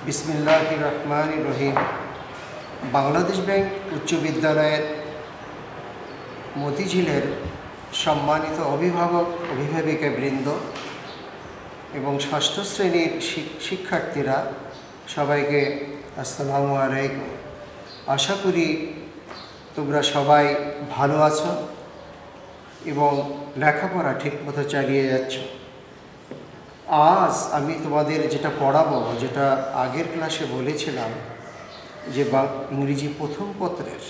বিসমিল্লাহির রহমানির রহিম। বাংলাদেশ ব্যাংক উচ্চ বিদ্যালয়ের মতিঝিলের সম্মানিত অভিভাবক অভিভাবিকাবৃন্দ এবং ষষ্ঠ শ্রেণীর শিক্ষার্থীরা সবাইকে আসসালামু আলাইকুম। আশা করি তোমরা সবাই ভালো আছো এবং লেখাপড়া ঠিকমতো চালিয়ে যাচ্ছ। আজ আমি তোমাদের যেটা পড়াবো, যেটা আগের ক্লাসে বলেছিলাম, যে ইংরেজি প্রথম পত্রের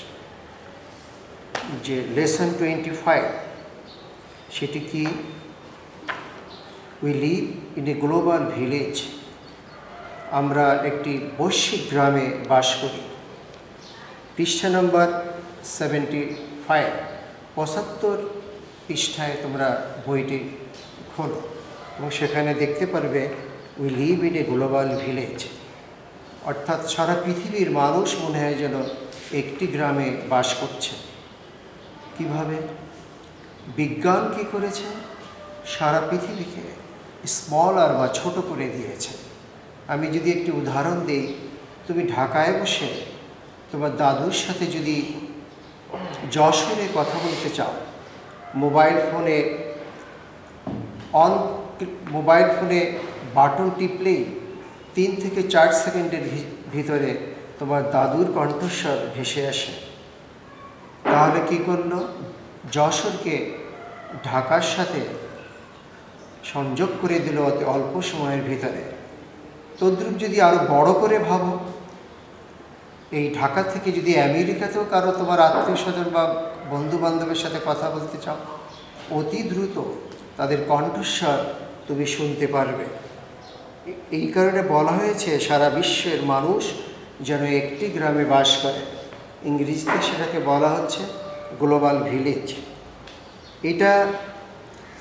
যে লেসন 25, সেটি কি? We live in a global village. আমরা একটি বৈশ্বিক গ্রামে বাস করি। পৃষ্ঠা নম্বর 75, 75 পৃষ্ঠায় তোমরা বইটি খোলো এবং সেখানে দেখতে পারবে we live in a global village, অর্থাৎ সারা পৃথিবীর মানুষ মনে হয় যেন একটি গ্রামে বাস করছে। কিভাবে? বিজ্ঞান কী করেছে? সারা পৃথিবীকে স্মলার বা ছোট করে দিয়েছে। আমি যদি একটি উদাহরণ দিই, তুমি ঢাকায় বসে তোমার দাদুর সাথে যদি যশোরে কথা বলতে চাও, মোবাইল ফোনে বাটন টিপলেই 3 থেকে 4 সেকেন্ডের ভিতরে তোমার দাদুর কণ্ঠস্বর ভেসে আসে। তাহলে কি করলো? যশোরকে ঢাকার সাথে সংযোগ করে দিল অতি অল্প সময়ের ভিতরে। তদ্রূপ যদি আরও বড় করে ভাবো, এই ঢাকা থেকে যদি আমেরিকাতেও কারো তোমার আত্মীয় স্বজন বা বন্ধু বান্ধবের সাথে কথা বলতে চাও, অতি দ্রুত তাদের কণ্ঠস্বর তুমি শুনতে পারবে। এই কারণে বলা হয়েছে সারা বিশ্বের মানুষ যেন একটি গ্রামে বাস করে। ইংরেজিতে সেটাকে বলা হচ্ছে গ্লোবাল ভিলেজ। এটা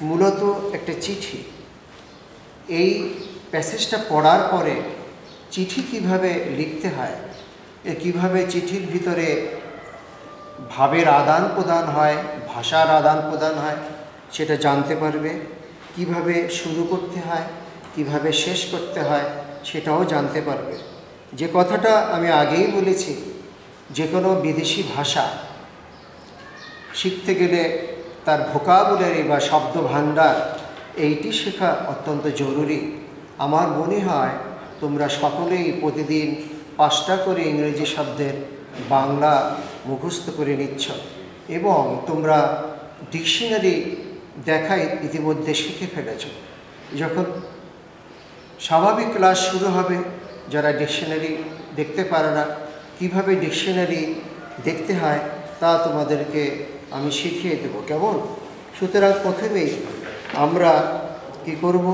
মূলত একটা চিঠি। এই প্যাসেজটা পড়ার পরে চিঠি কিভাবে লিখতে হয়, কিভাবে চিঠির ভিতরে ভাবের আদান প্রদান হয়, ভাষার আদান প্রদান হয়, সেটা জানতে পারবে। কিভাবে শুরু করতে হয়, কিভাবে শেষ করতে হয়, সেটাও জানতে পারবে। যে কথাটা আমি আগেই বলেছি, যে কোনো বিদেশি ভাষা শিখতে গেলে তার ভোকাবুলারি বা শব্দ ভাণ্ডার এইটি শেখা অত্যন্ত জরুরি। আমার মনে হয় তোমরা সকলেই প্রতিদিন 5টা করে ইংরেজি শব্দের বাংলা মুখস্থ করে নিচ্ছ এবং তোমরা ডিকশনারি দেখাই ইতিমধ্যে শিখে ফেলেছ। যখন স্বাভাবিক ক্লাস শুরু হবে, যারা ডিকশনারি দেখতে পারে না, কীভাবে ডিকশনারি দেখতে হয় তা তোমাদেরকে আমি শিখিয়ে দেবো, কেমন? সুতরাং প্রথমেই আমরা কি করব,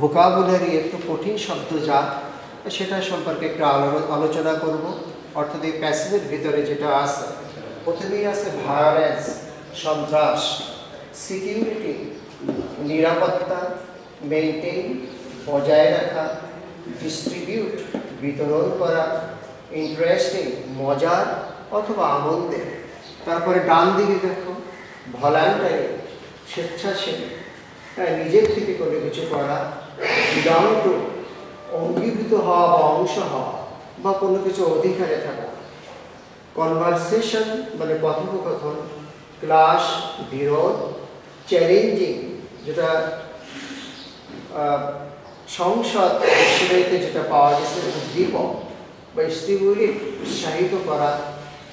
ভোকাবুলারি একটু কঠিন শব্দ যা সেটা সম্পর্কে একটু আলোচনা করব। অর্থাৎ এই প্যাসেজের ভিতরে যেটা আছে, প্রথমেই আছে ভায়োলেন্স, সন্ত্রাস, সিকিউরিটি, নিরাপত্তা, মেইনটেইন, বজায় রাখা, ডিস্ট্রিবিউট, বিতরণ করা, ইন্টারেস্টিং, মজার অথবা আনন্দের। তারপরে ডান দিকে দেখো ভলান্টারি, স্বেচ্ছাসেবী, নিজের থেকে কোনো কিছু করা, বিলং টু, অঙ্গীভূত হওয়া বা অংশ হওয়া বা কোনো কিছু অধিকারে থাকা, কনভারসেশন মানে কথোপকথন, ক্লাস, বিরোধ, চ্যালেঞ্জিং, যেটা সংসদ ডিকশনারিতে যেটা পাওয়া গেছে, উদ্দীপক বা স্টিমুলেট, উৎসাহিত করা।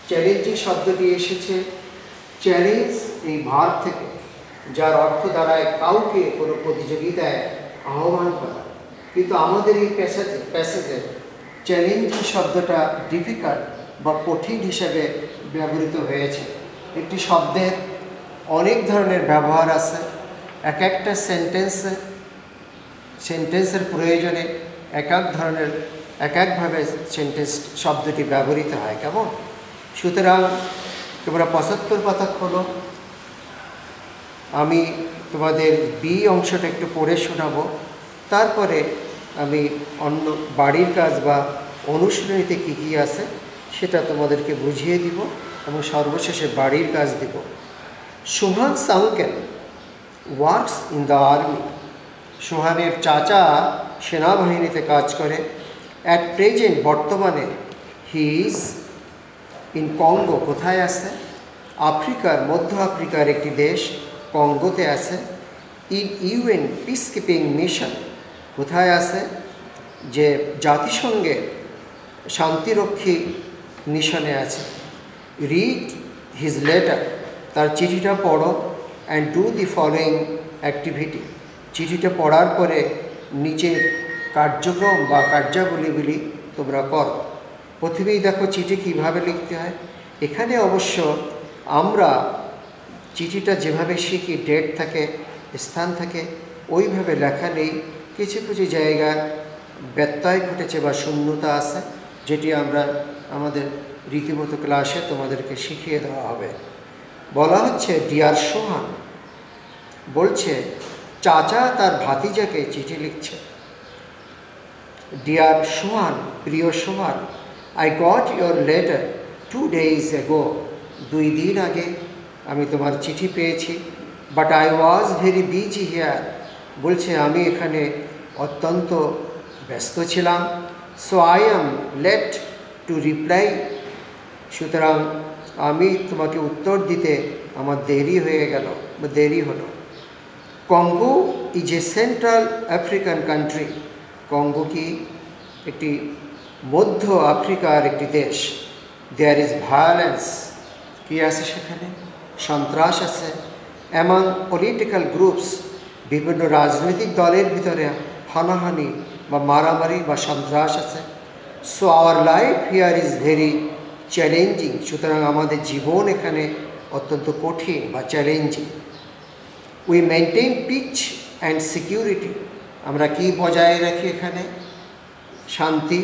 চ্যালেঞ্জিং শব্দটি এসেছে চ্যালেঞ্জ এই ভার্ব থেকে, যার অর্থ দাঁড়ায় কাউকে কোনো প্রতিযোগিতায় আহ্বান করা। কিন্তু আমাদের এই প্যাসেজে চ্যালেঞ্জিং শব্দটা ডিফিকাল্ট বা কঠিন হিসেবে ব্যবহৃত হয়েছে। একটি শব্দের অনেক ধরনের ব্যবহার আছে। এক একটা সেন্টেন্সের প্রয়োজনে একভাবে সেন্টেন্স শব্দটি ব্যবহৃত হয়, কেমন? সুতরাং তোমরা 75 কথা খোলো। আমি তোমাদের বি অংশটা একটু পড়ে শোনাবো, তারপরে আমি অন্য বাড়ির কাজ বা অনুশীলনীতে কী কী আছে সেটা তোমাদেরকে বুঝিয়ে দিব এবং সর্বশেষে বাড়ির কাজ দিব। সোহান সাউকেন ওয়ার্কস ইন দ্য আর্মি। সোহানের চাচা সেনাবাহিনীতে কাজ করে। অ্যাট প্রেজেন্ট বর্তমানে হি ইজ ইন কঙ্গো। কোথায় আছে? আফ্রিকার, মধ্য আফ্রিকার একটি দেশ কঙ্গোতে আছে। In UN peace keeping mission. কোথায় আছে? যে জাতিসংঘের শান্তিরক্ষী মিশনে আছে। Read his letter. তার চিঠিটা পড়ো। And do the following activity. চিঠিটা পড়ার পরে নিচের কার্যক্রম বা কার্যাবলীগুলি তোমরা করো। প্রথমেই দেখো চিঠি কীভাবে লিখতে হয়। এখানে অবশ্য আমরা চিঠিটা যেভাবে শিখি, ডেট থাকে, স্থান থাকে, ওইভাবে লেখা নেই। কিছু কিছু জায়গায় ব্যত্যয় ঘটেছে বা শূন্যতা আছে, যেটি আমরা আমাদের রীতিমতো ক্লাসে তোমাদেরকে শিখিয়ে দেওয়া হবে। বলা হচ্ছে ডিয়ার সোহান, বলছে চাচা তার ভাতিজাকে চিঠি লিখছে। ডিয়ার সোহান, প্রিয় Sohan, I got your letter 2 days ago। 2 দিন আগে আমি তোমার চিঠি পেয়েছি। But I was very busy here. বলছে আমি এখানে অত্যন্ত ব্যস্ত ছিলাম। So I am late to reply. সুতরাং আমি তোমাকে উত্তর দিতে আমার দেরি হয়ে গেল বা দেরি হলো। Congo is a central African country. Congo কি? একটি মধ্য আফ্রিকার একটি দেশ। There is violence. কী আছে সেখানে? সন্ত্রাস আছে। Among political groups. বিভিন্ন রাজনৈতিক দলের ভিতরে হানাহানি বা মারামারি বা সন্ত্রাস আছে। So our life here is very challenging. সুতরাং আমাদের জীবন এখানে অত্যন্ত কঠিন বা challenging. We maintain peace and security. আমরা কি বজায় রাখি এখানে? শান্তি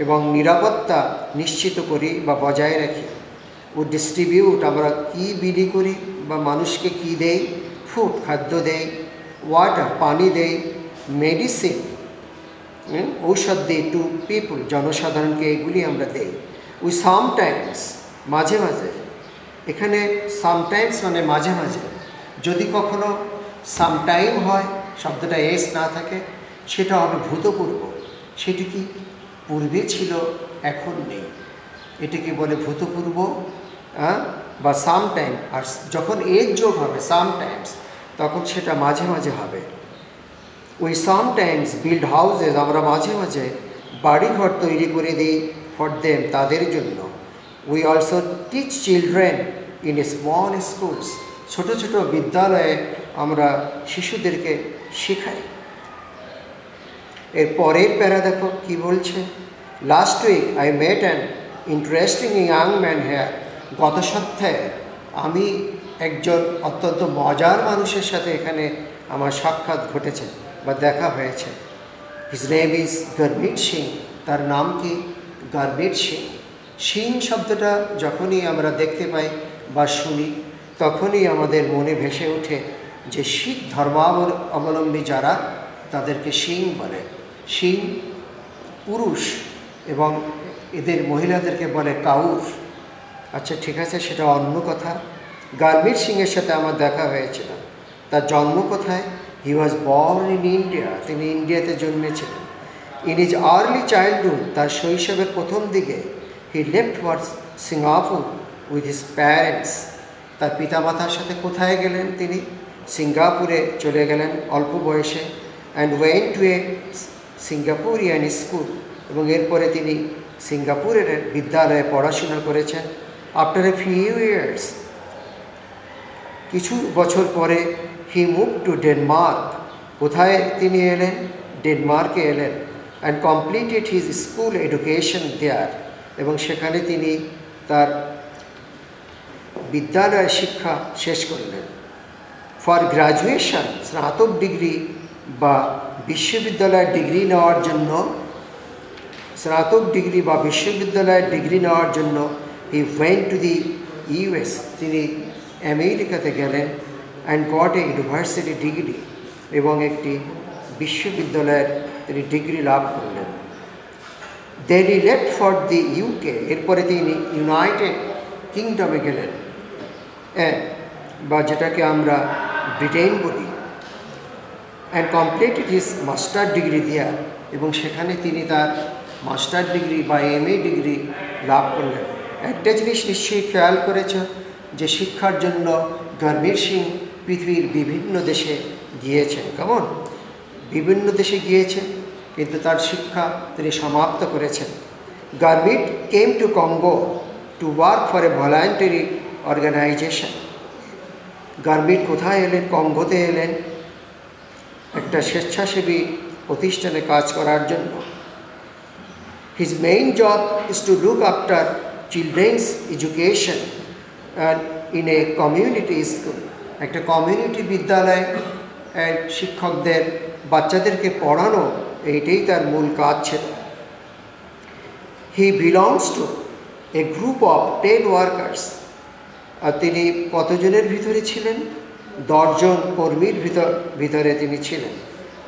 এবং নিরাপত্তা নিশ্চিত করি বা বজায় রাখি। ও ডিস্ট্রিবিউট। আমরা কি বিলি করি বা মানুষকে কি দেই? ফুড, খাদ্য দেই। ওয়াটার, পানি দেই। মেডিসিন, ঔষধ দিই। টু পিপুল, জনসাধারণকে এগুলি আমরা দেই। উই সামটাইমস, মাঝে মাঝে। এখানে সামটাইমস মানে মাঝে মাঝে। যদি কখনো সামটাইম হয়, শব্দটা এস না থাকে, সেটা হবে ভূতপূর্ব। সেটি কি? পূর্বে ছিল, এখন নেই। এটাকে বলে ভূতপূর্ব বা সামটাইম। আর যখন এজ যোগ হবে সামটাইমস, তখন সেটা মাঝে মাঝে হবে। We sometimes build houses. আমরা মাঝে মাঝে বাড়িঘর তৈরি করে দিই ফর দেম, তাদের জন্য। We also teach children in a small schools. ছোটো ছোটো বিদ্যালয়ে আমরা শিশুদেরকে শেখাই। এর পরের প্যারা দেখো কি বলছে। Last week I met an interesting young man here. গত সপ্তাহে আমি একজন অত্যন্ত মজার মানুষের সাথে এখানে আমার সাক্ষাৎ ঘটেছে বা দেখা হয়েছে। His name is Gurmit Singh. তার নাম কি? গরমিট সিং। সিং শব্দটা যখনই আমরা দেখতে পাই বা শুনি, তখনই আমাদের মনে ভেসে ওঠে যে শিখ ধর্মাবলম্বী যারা, তাদেরকে সিং বলে। সিং পুরুষ এবং এদের মহিলাদেরকে বলে কাউর। আচ্ছা ঠিক আছে, সেটা অন্য কথা। গরমিট সিংয়ের সাথে আমার দেখা হয়েছিল। তার জন্ম কোথায়? হি ওয়াজ বর্ন ইন ইন্ডিয়া। তিনি ইন্ডিয়াতে জন্মেছিলেন। ইন হিজ আর্লি চাইল্ডহুড, তার শৈশবের প্রথম দিকে, হি left for Singapore with his parents. তার পিতামাতার সাথে কোথায় গেলেন তিনি? সিঙ্গাপুরে চলে গেলেন অল্প বয়সে। And went to A Singaporean school. এবং এরপরে তিনি সিঙ্গাপুরের বিদ্যালয়ে পড়াশোনা করেছেন। আফটার এ ফিউ ইয়ার্স, কিছু বছর পরে, হি মুভ টু ডেনমার্ক। কোথায় তিনি এলেন? ডেনমার্কে এলেন। And completed his school education there. এবং সেখানে তিনি তার বিদ্যালয় শিক্ষা শেষ করলেন। ফর গ্র্যাজুয়েশন, স্নাতক ডিগ্রি বা বিশ্ববিদ্যালয়ের ডিগ্রি নেওয়ার জন্য, স্নাতক ডিগ্রি বা বিশ্ববিদ্যালয়ের ডিগ্রি নেওয়ার জন্য he went to the US. তিনি আমেরিকাতে গেলেন। And got a university degree. এবং একটি বিশ্ববিদ্যালয়ের তিনি ডিগ্রি লাভ করলেন। Then he left for the UK. এরপরে তিনি ইউনাইটেড কিংডমে গেলেন, বা যেটাকে আমরা ব্রিটেন বলি। And completed his master degree there. এবং সেখানে তিনি তার মাস্টার ডিগ্রি বা MA ডিগ্রি লাভ করলেন। একটা জিনিস নিশ্চয়ই খেয়াল করেছ যে শিক্ষার জন্য গরমিত সিং পৃথিবীর বিভিন্ন দেশে গিয়েছেন। কেমন বিভিন্ন দেশে গিয়েছেন, কিন্তু তার শিক্ষা তিনি সমাপ্ত করেছেন। Gurmit came to Congo to work for a voluntary organisation. Gurmit কোথায় এলেন? কঙ্গোতে এলেন একটা স্বেচ্ছাসেবী প্রতিষ্ঠানে কাজ করার জন্য। His main job is to look after children's education in a community school. একটা কমিউনিটি বিদ্যালয়ে শিক্ষকদের বাচ্চাদেরকে পড়ানো, এইটাই তার মূল কাজ ছিল। He belongs to a group of 10 workers. আর তিনি কতজনের ভিতরে ছিলেন? 10 জন কর্মীর ভিতরে তিনি ছিলেন।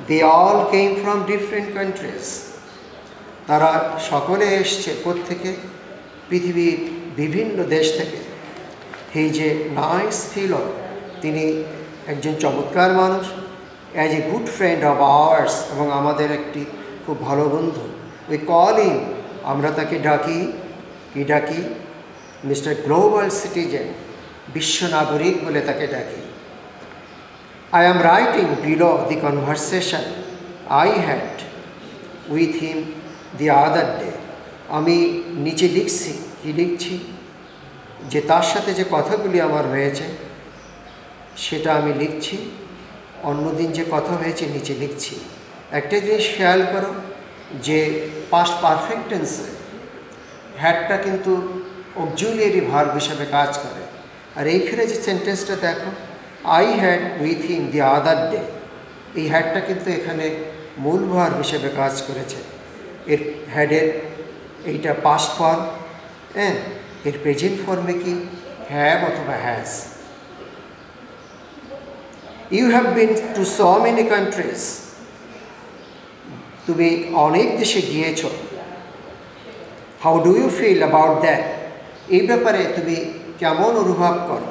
They all came from different countries. তারা সকলে এসছে কোত্থেকে? পৃথিবীর বিভিন্ন দেশ থেকে। হি ইজ এ নাইস ফেলো, তিনি একজন চমৎকার মানুষ। As a good friend of hours, এবং আমাদের একটি খুব ভালো বন্ধু। উই কল হিম, আমরা তাকে ডাকি, কি ডাকি? মিস্টার গ্লোবাল সিটিজেন, বিশ্ব নাগরিক বলে তাকে ডাকি। I am writing below the conversation I had with him the other day. আমি নিচে লিখছি, কি লিখছি? যে তার সাথে যে কথাগুলি আমার হয়েছে সেটা আমি লিখছি। অন্যদিন যে কথা হয়েছে নিচে লিখছি। একটা জিনিস খেয়াল করো যে পাস্ট পারফেক্ট টেন্সে হ্যাডটা কিন্তু অক্সিলিয়ারি ভার্ব হিসাবে কাজ করে। আর এইখানে যে সেন্টেন্সটা দেখো, I had with him the other day, এই হ্যাডটা কিন্তু এখানে মূল ভার্ব হিসেবে কাজ করেছে। এর হ্যাডের এইটা পাস্ট ফর্ম, হ্যাঁ, এর প্রেজেন্ট ফর্মে কি হ্যাভ অথবা has. You have been to so many countries, তুমি অনেক দেশে গিয়েছ। How do you feel about that, এই ব্যাপারে তুমি কেমন অনুভব করো?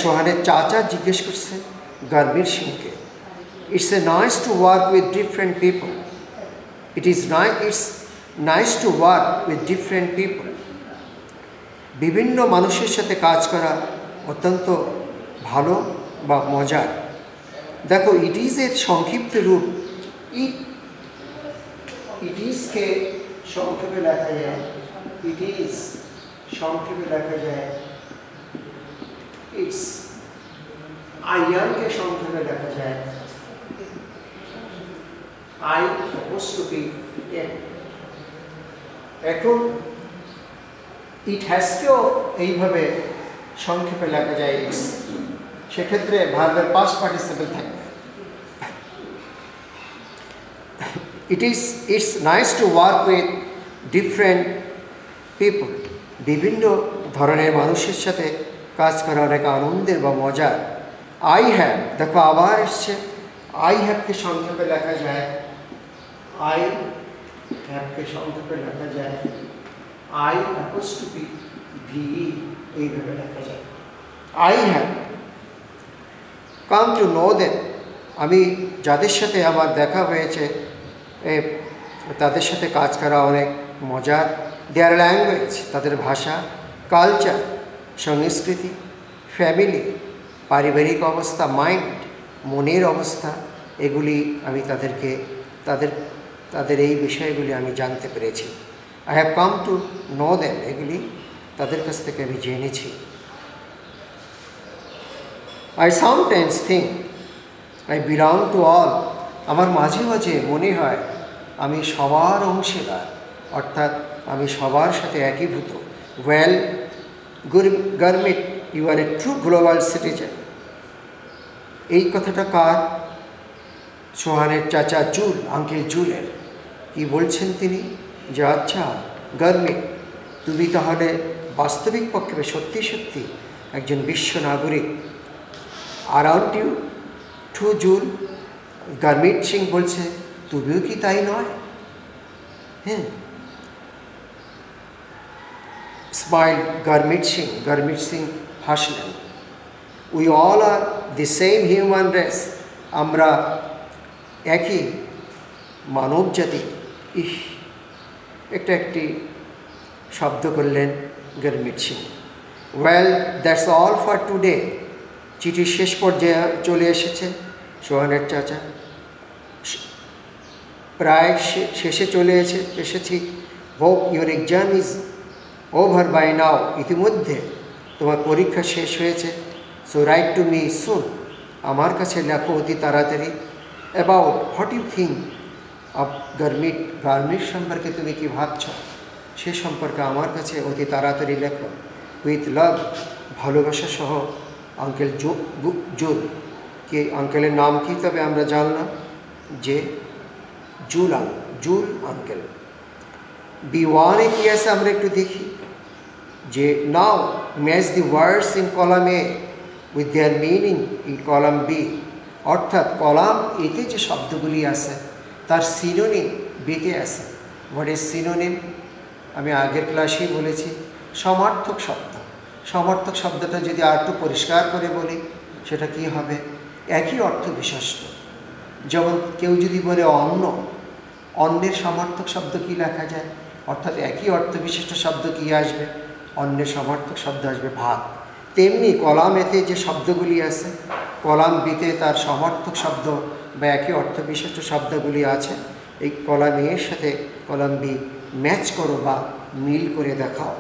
সোহানের চাচা জিজ্ঞেস করছে গরমিত সিংকে। It's a nice to work with different people. It's nice to work with different people. বিভিন্ন মানুষের সাথে কাজ করা অত্যন্ত ভালো বা মজার। দেখো, ইট ইজ এর সংক্ষিপ্ত রূপ। ইট ইজকে সংক্ষেপে লেখা যায়, ইট ইজ সংক্ষেপে লেখা যায় ইটস। আইয়ামকে সংক্ষেপে লেখা যায় আই অ্যাপোস্ট্রফি এম। এখন ইট হ্যাজকেও এইভাবে সংক্ষেপে লেখা যায় ইটস, সেক্ষেত্রে ভার্বের পাস্ট পার্টিসিপল থাকবে। It's nice to work with different people, বিভিন্ন ধরনের মানুষের সাথে কাজ করা অনেক আনন্দের বা মজার। আই হ্যাভ, দেখো আবার এসছে, আই হ্যাভকে সংক্ষেপে লেখা যায় আই হ্যাভকে সংক্ষেপে লেখা যায় আই অ্যাপোস্ট্রফি ভি, এইভাবে লেখা যায় I have come to know them. আমি যাদের সাথে আমার দেখা হয়েছে তাদের সাথে কাজ করা অনেক মজার। দেয়ার ল্যাঙ্গুয়েজ, তাদের ভাষা, কালচার, সংস্কৃতি, ফ্যামিলি, পারিবারিক অবস্থা, মাইন্ড, মনের অবস্থা, এগুলি আমি তাদের এই বিষয়গুলি আমি জানতে পেরেছি। I have come to know them, এগুলি তাদের কাছ থেকে আমি জেনেছি। I sometimes think I belong to all, আমার মাঝে মাঝে মনে হয় আমি সবার অংশীদার, অর্থাৎ আমি সবার সাথে একীভূত। Well Gurmit, you are a true global citizen. এই কথাটা কার? সোহানের চাচা জুল, আঙ্কেল জুলের। কি বলছেন তিনি? যে আচ্ছা গরমিত, তুমি তাহলে বাস্তবিক পক্ষে সত্যি সত্যি একজন বিশ্ব নাগরিক। Around you to jewel, Gurmit Singh বলছে তুমিও কি তাই নয়? হ্যাঁ, স্মাইল গরমিত সিং হাসলেন। We all are the same human race, আমরা একই মানব জাতি, ইহ, একটা একটি শব্দ করলেন Gurmeet Singh. Well, that's all for today. চিঠির শেষ পর্যায়ে চলে এসেছে সোহানের চাচা। প্রায় শেষে চলে এসেছি। Hope your exam is over by now. ইতিমধ্যে তোমার পরীক্ষা শেষ হয়েছে। So write to me soon. আমার কাছে লেখো অতি তাড়াতাড়ি। About what you think of Gurmit. Gurmit সম্পর্কে তুমি কি ভাবছ সে সম্পর্কে আমার কাছে অতি তাড়াতাড়ি লেখো। উইথ লাভ, ভালোবাসা সহ আঙ্কেল জুল। কি আঙ্কেলের নাম কি তবে আমরা জানলাম যে জুল আঙ্কেল। B1 কি আছে আমরা একটু দেখি যে now match the words in column A with their meaning in column B. অর্থাৎ কলাম এতে যে শব্দগুলি আছে তার সিনোনিম বিতে আছে। What is synonym? আমি আগের ক্লাসেই বলেছি সমার্থক শব্দ। সমার্থক শব্দটা যদি আর একটু পরিষ্কার করে বলি সেটা কি হবে? একই অর্থ বিশিষ্ট। যেমন কেউ যদি বলে অন্ন, অন্নের সমার্থক শব্দ কি লেখা যায়? অর্থাৎ একই অর্থ বিশিষ্ট শব্দ কি আসবে? অন্যের সমার্থক শব্দ আসবে ভাত। তেমনি কলাম এতে যে শব্দগুলি আছে কলাম বিতে তার সমার্থক শব্দ বা একই অর্থ বিশিষ্ট শব্দগুলি আছে। এই কলাম এর সাথে কলাম বি ম্যাচ করো বা মিল করে দেখাও।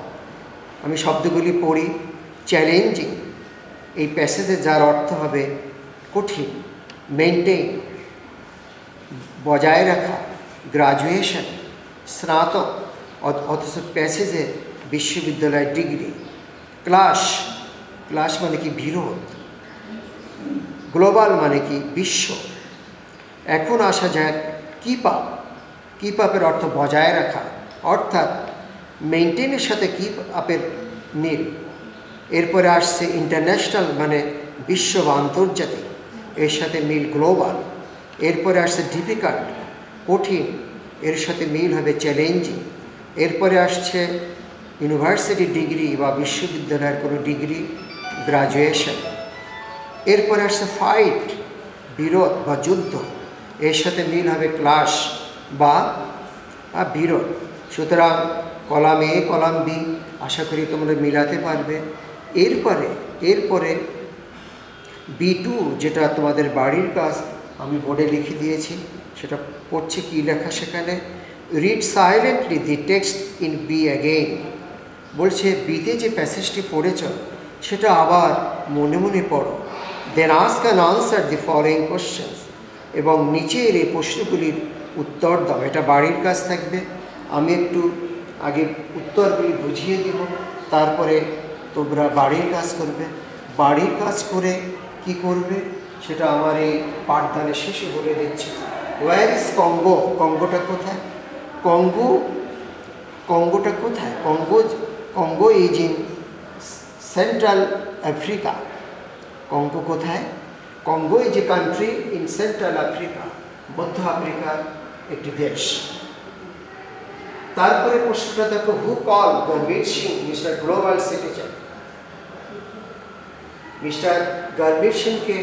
আমি শব্দগুলি পড়ি। চ্যালেঞ্জিং, এই প্যাসেজে যার অর্থ হবে কঠিন। মেনটেইন, বজায় রাখা। গ্রাজুয়েশন, স্নাতক অথচ প্যাসেজে বিশ্ববিদ্যালয় ডিগ্রি। ক্লাস মানে কি বিরোধ। গ্লোবাল মানে কি বিশ্ব। এখন আসা যাক কিপ আপের অর্থ বজায় রাখা, অর্থাৎ মেনটেনের সাথে কিপ আপের মিল। এরপরে আসছে ইন্টারন্যাশনাল মানে বিশ্ব বা আন্তর্জাতিক, এর সাথে মিল গ্লোবাল। এরপরে আসছে ডিফিকাল্ট, কঠিন, এর সাথে মিল হবে চ্যালেঞ্জিং। এরপরে আসছে ইউনিভার্সিটি ডিগ্রি বা বিশ্ববিদ্যালয়ের কোনো ডিগ্রি, গ্রাজুয়েশন। এরপরে আসছে ফাইট, বিরোধ বা যুদ্ধ, এর সাথে মিল হবে ক্লাস বা বিরোধ। সুতরাং কলাম এ কলাম বি আশা করি তোমরা মিলাতে পারবে। এরপরে B2 যেটা তোমাদের বাড়ির কাজ আমি বোর্ডে লিখে দিয়েছি সেটা পড়ছে কি লেখা সেখানে। Read silently the text in B again. বলছে বিতে যে প্যাসেজটি পড়েছ সেটা আবার মনে মনে পড়ো। Then ask and answer the following questions. এবং নিচের এই প্রশ্নগুলির উত্তর দাও। এটা বাড়ির কাজ থাকবে। আমি একটু আগে উত্তরগুলি বুঝিয়ে দিব, তারপরে তোমরা বাড়ির কাজ করবে। বাড়ির কাজ করে কি করবে সেটা আমার এই পাঠদানের শেষে বলে দিচ্ছি। War is Congo? কঙ্গোটা কোথায়? কঙ্গোটা কোথায়? Congo is in central Africa. কঙ্গো কোথায়? Congo is a country in central Africa, মধ্য আফ্রিকার একটি দেশ। তারপরে প্রশ্নটা দেখো, who call Gurmit Singh mister global citizen? Mister Gurmit সিংকে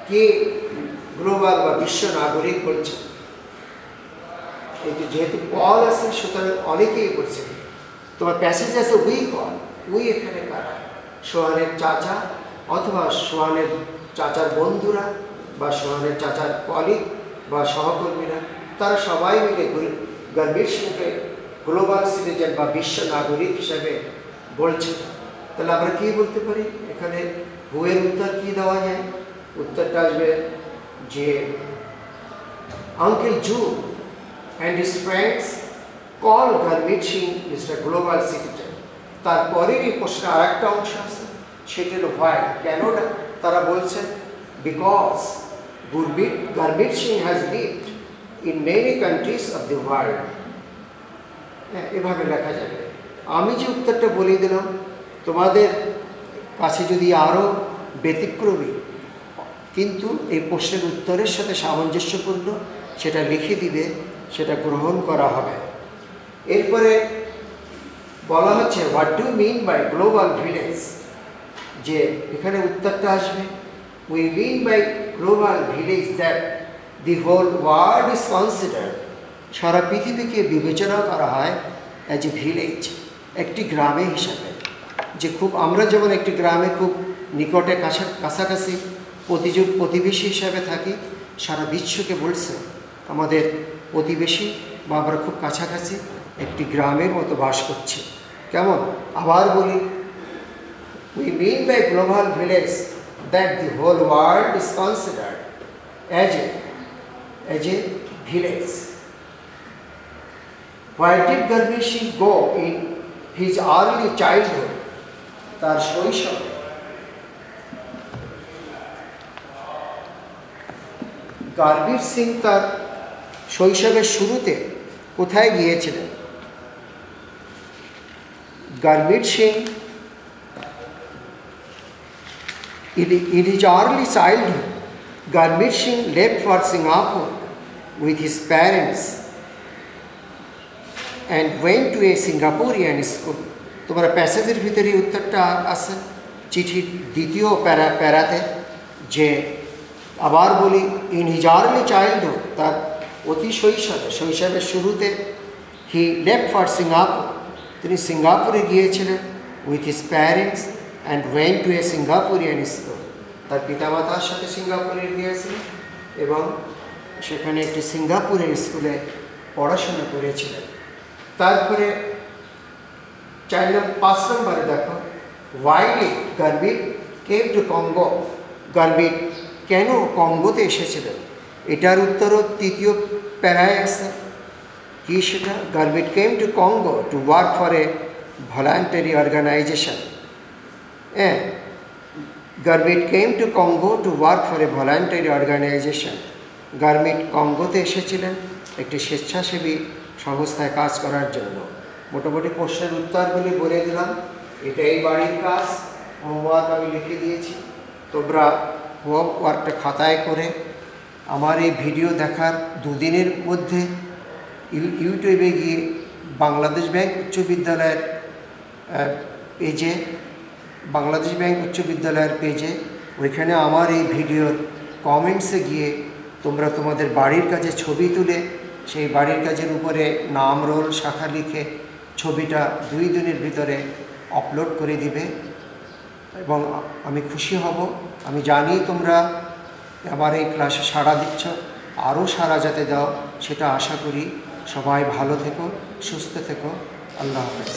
কে গ্লোবাল বা বিশ্ব নাগরিক বলছে? এই যেহেতু কল আছে সুতরাং অনেকেই বলছে। তোমার প্যাসেজ আছে উই কল। উই এখানে কারা? সোহানের চাচা অথবা সোহানের চাচার বন্ধুরা বা সোহানের চাচার কলিগ বা সহকর্মীরা, তারা সবাই মিলে গুরমিত সিংকে গ্লোবাল সিটিজেন বা বিশ্ব নাগরিক হিসেবে বলছে। তাহলে আমরা কী বলতে পারি এখানে? হুয়ের উত্তর কী দেওয়া যায়? উত্তরটা আসবে যে uncle Zoo and his friends call Gurmeet Singh Mr. Global Citizen. তারপরের এই প্রশ্নে আর একটা অংশ আছে, সেটা হলো হোয়াই, কেন তারা বলছেন? Because Gurmeet Singh has lived in many countries of the world. এভাবে লেখা যাবে। আমি যে উত্তরটা বলে দিলাম, তোমাদের কাছে যদি আরও ব্যতিক্রমী কিন্তু এই প্রশ্নের উত্তরের সাথে সামঞ্জস্যপূর্ণ সেটা লিখে দিবে, সেটা গ্রহণ করা হবে। এরপরে বলা হচ্ছে what do mean by global village? যে এখানে উত্তরটা আসবে we mean by global village that the whole world is considered সারা পৃথিবীকে বিবেচনা করা হয় অ্যাজ এ ভিলেজ, একটি গ্রামে হিসাবে। যে খুব আমরা যেমন একটি গ্রামে খুব নিকটে কাছাকাছি প্রতিবেশী হিসাবে থাকি, সারা বিশ্বকে বলছে আমাদের প্রতিবেশী বা আমরা খুব কাছাকাছি একটি গ্রামের মতো বাস করছি। কেমন? আবার বলি, we mean by global village that the whole world is considered as a village. Where did Garbhir Singh go in his early childhood? তার শৈশবে গারবীর সিং তার শৈশবের শুরুতে কোথায় গিয়েছিলেন? Garbhir Singh in his early childhood, Garbhir Singh left for Singapore with his parents and went to a Singaporean school. তোমরা প্যাসেজের ভিতরে উত্তরটা আছে চিঠির দ্বিতীয় প্যারাতে, যে আবার বলি ইন হিজ আর্লি চাইল্ডহুড, তার অতি শৈশবের শুরুতে, হি লেফট ফর সিঙ্গাপুর, তিনি সিঙ্গাপুরে গিয়েছিলেন with his parents and went to A Singaporean school, তার পিতামাতার সাথে সিঙ্গাপুরে গিয়েছিলেন এবং সেখানে একটি সিঙ্গাপুরের স্কুলে পড়াশোনা করেছিলেন। তারপরে 5 নম্বরে দেখো, why did Garbir came to Congo? Garbir কেন কঙ্গোতে এসেছিলেন? এটার উত্তরও তৃতীয় প্যারায় আছে। কি সেটা? Garbir came to Congo to work for a voluntary organisation. হ্যাঁ, Garbir came to Congo to work for a voluntary organisation. Garbir কঙ্গোতে এসেছিলেন একটি স্বেচ্ছাসেবী সংস্থায় কাজ করার জন্য। মোটামুটি প্রশ্নের উত্তরগুলি বলে দিলাম। এটাই বাড়ির কাজ, হোমওয়ার্ক আমি লিখে দিয়েছি। তোমরা হোমওয়ার্কটা খাতায় করে আমার এই ভিডিও দেখার 2 দিনের মধ্যে ইউটিউবে গিয়ে বাংলাদেশ ব্যাংক উচ্চ বিদ্যালয়ের পেজে, বাংলাদেশ ব্যাংক উচ্চ বিদ্যালয়ের পেজে, ওইখানে আমার এই ভিডিওর কমেন্টসে গিয়ে তোমরা তোমাদের বাড়ির কাজে ছবি তুলে সেই বাড়ির কাজের উপরে নাম, রোল, শাখা লিখে ছবিটা 2 দিনের ভিতরে আপলোড করে দিবে এবং আমি খুশি হব। আমি জানি তোমরা আমার এই ক্লাসে সাড়া দিচ্ছ, আরও সাড়া যাতে দাও সেটা আশা করি। সবাই ভালো থেকো, সুস্থ থেকো। আল্লাহ হাফেজ।